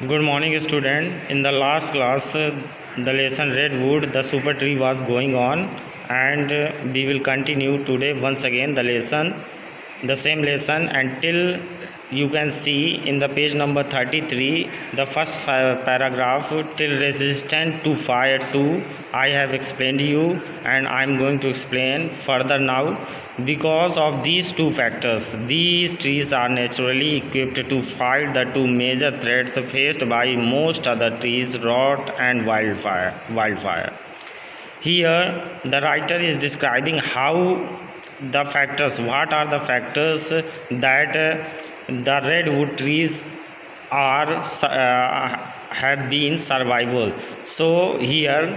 Good morning, student. In the last class, the lesson Redwood, the super tree was going on, and we will continue today once again the same lesson until you can see in the page number 33, the first paragraph till resistant to fire 2. I have explained to you, and I am going to explain further now. Because of these two factors, these trees are naturally equipped to fight the two major threats faced by most other trees, rot and wildfire. Here the writer is describing what are the factors that the redwood trees have been survival. So here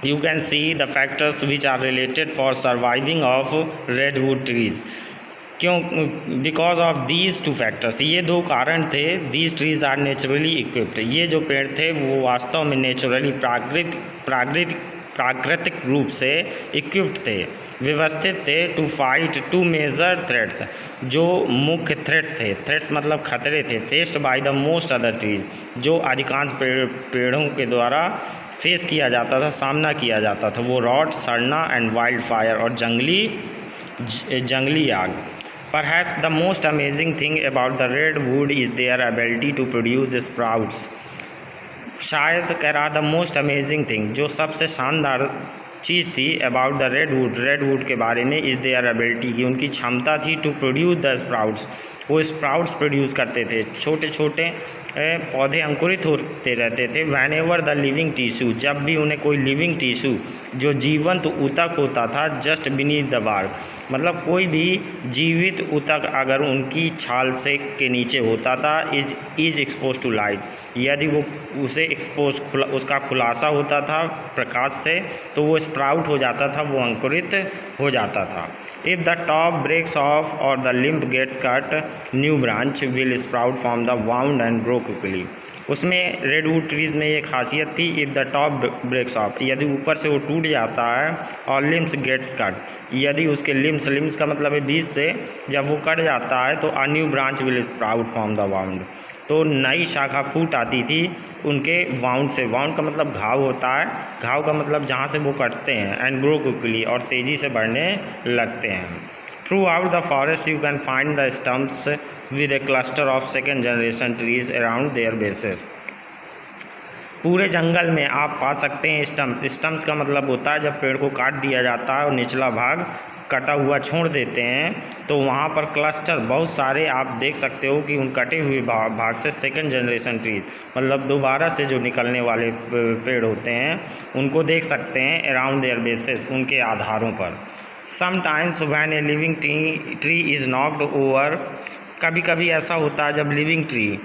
you can see the factors which are related for surviving of redwood trees. क्यों? Because of these two factors, ये दो कारण थे. These trees are naturally equipped, ये जो पेड़ थे वो वास्तव में नेचुरली प्राकृतिक रूप से इक्विप्ड थे, व्यवस्थित थे to fight two major threats, जो मुख्य थ्रेट्स मतलब खतरे थे, faced by the most other trees, जो अधिकांश पेड़ों के द्वारा फेस किया जाता था, सामना किया जाता था. वो रॉट, सड़ना एंड वाइल्ड फायर और जंगली आग. Perhaps the most amazing thing about the redwood is their ability to produce sprouts. शायद कह रहा द मोस्ट अमेजिंग थिंग, जो सबसे शानदार चीज़ थी अबाउट द रेडवुड के बारे में, इज़ देयर एबिलिटी, की उनकी क्षमता थी टू प्रोड्यूस द स्प्राउट्स. वो स्प्राउट्स प्रोड्यूस करते थे, छोटे छोटे पौधे अंकुरित होते रहते थे. Van ever the living tissue, जब भी उन्हें कोई लिविंग टिश्यू जो जीवंत ऊतक होता था, जस्ट बीनीथ द बार्क, मतलब कोई भी जीवित ऊतक अगर उनकी छाल से के नीचे होता था, इज एक्सपोज टू लाइट, यदि वो उसे उसका खुलासा होता था प्रकाश से, तो वो स्प्राउट हो जाता था, वो अंकुरित हो जाता था. If the top breaks off और the limb gets cut, new branch will sprout from the wound and grow quickly. उसमें रेडवुड ट्रीज में ये खासियत थी, if the top breaks off, यदि ऊपर से वो टूट जाता है, और लिम्स गेट्स कट, यदि उसके लिम्स का मतलब है बीज से जब वो कट जाता है, तो a new branch will sprout from the wound, तो नई शाखा फूट आती थी उनके वाउंड से. वाउंड का मतलब घाव होता है, घाव का मतलब जहाँ से वो कटते हैं. एंड ग्रो क्विकली, और तेज़ी से बढ़ने लगते हैं. Throughout the forest you can find the stumps with a cluster of second generation trees around their bases. पूरे जंगल में आप पा सकते हैं स्टम्प्स का मतलब होता है जब पेड़ को काट दिया जाता है और निचला भाग कटा हुआ छोड़ देते हैं, तो वहाँ पर क्लस्टर बहुत सारे आप देख सकते हो कि उन कटे हुए भाग से सेकंड जनरेशन ट्रीज, मतलब दोबारा से जो निकलने वाले पेड़ होते हैं, उनको देख सकते हैं अराउंड देयर बेसेस, उनके आधारों पर. Sometimes when a living tree is knocked over, कभी कभी ऐसा होता है जब लिविंग ट्री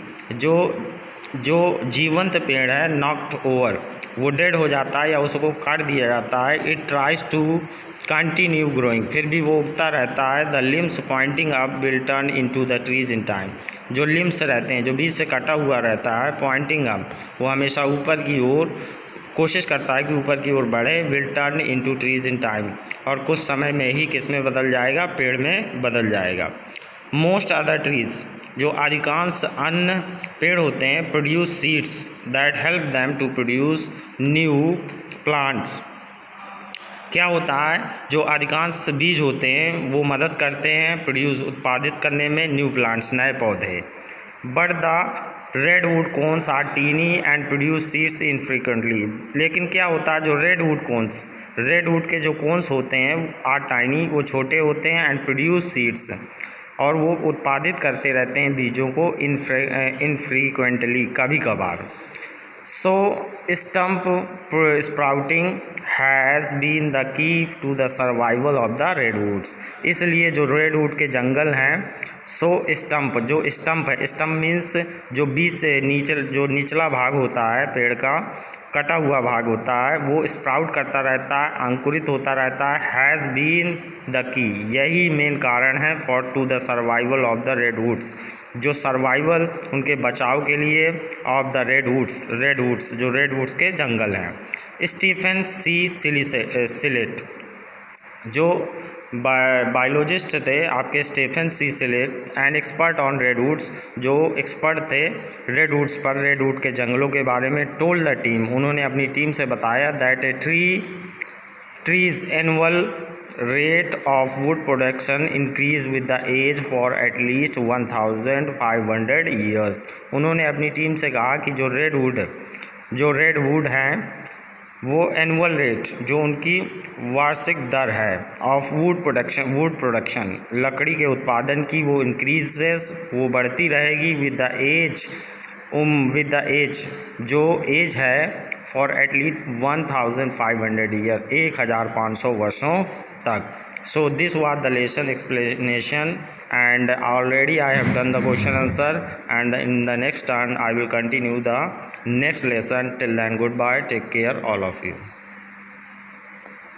जो जीवंत पेड़ है, नॉक्ड ओवर, वो डेड हो जाता है या उसको काट दिया जाता है. It tries to continue growing, फिर भी वो उगता रहता है. The limbs pointing up will turn into the trees in time, जो लिम्स रहते हैं, जो बीज से कटा हुआ रहता है, पॉइंटिंग अप, वो हमेशा ऊपर की ओर कोशिश करता है कि ऊपर की ओर बढ़े. Will turn into trees in time, और कुछ समय में ही किस में बदल जाएगा, पेड़ में बदल जाएगा. मोस्ट अदर ट्रीज, जो अधिकांश अन्य पेड़ होते हैं, produce seeds that help them to produce new plants. क्या होता है, जो अधिकांश बीज होते हैं वो मदद करते हैं उत्पादित करने में न्यू प्लांट्स, नए पौधे. But the redwood cones are tiny and produce seeds infrequently. लेकिन क्या होता है, जो रेडवुड के जो कोन्स होते हैं आर टाइनी, वो छोटे होते हैं, एंड प्रोड्यूस सीड्स, और वो उत्पादित करते रहते हैं बीजों को इनफ्रीक्वेंटली, कभी कभार. So stump sprouting has been the key to the survival of the redwoods. इसलिए जो रेडवुड के जंगल हैं, सो स्टम्प है, स्टम्प मीन्स जो बीज से जो निचला भाग होता है पेड़ का, कटा हुआ भाग होता है, वो स्प्राउट करता रहता है, अंकुरित होता रहता है. हैज़ बीन द की, यही मेन कारण है for to the survival of the redwoods, जो सर्वाइवल उनके बचाव के लिए ऑफ द रेडवुड्स जो रेडवुड्स के जंगल हैं. स्टीफन सी सिलेट, जो बायोलॉजिस्ट थे आपके Stephen C Sillett, and expert on redwoods, जो एक्सपर्ट थे रेडवुड्स पर, रेडवुड के जंगलों के बारे में, टोल्ड द टीम, उन्होंने अपनी टीम से बताया that A trees annual rate of wood production increase with the age for at least 1500 years। उन्होंने अपनी टीम से कहा कि जो रेडवुड हैं वो एनुअल रेट, जो उनकी वार्षिक दर है ऑफ वुड प्रोडक्शन लकड़ी के उत्पादन की, वो इंक्रीजेस, वो बढ़ती रहेगी विद द एज जो एज है फॉर एटलीस्ट 1500 ईयर, 1500 वर्षों तक। So this was the lesson explanation, and already I have done the question answer, and in the next turn I will continue the next lesson. Till then, goodbye, take care all of you.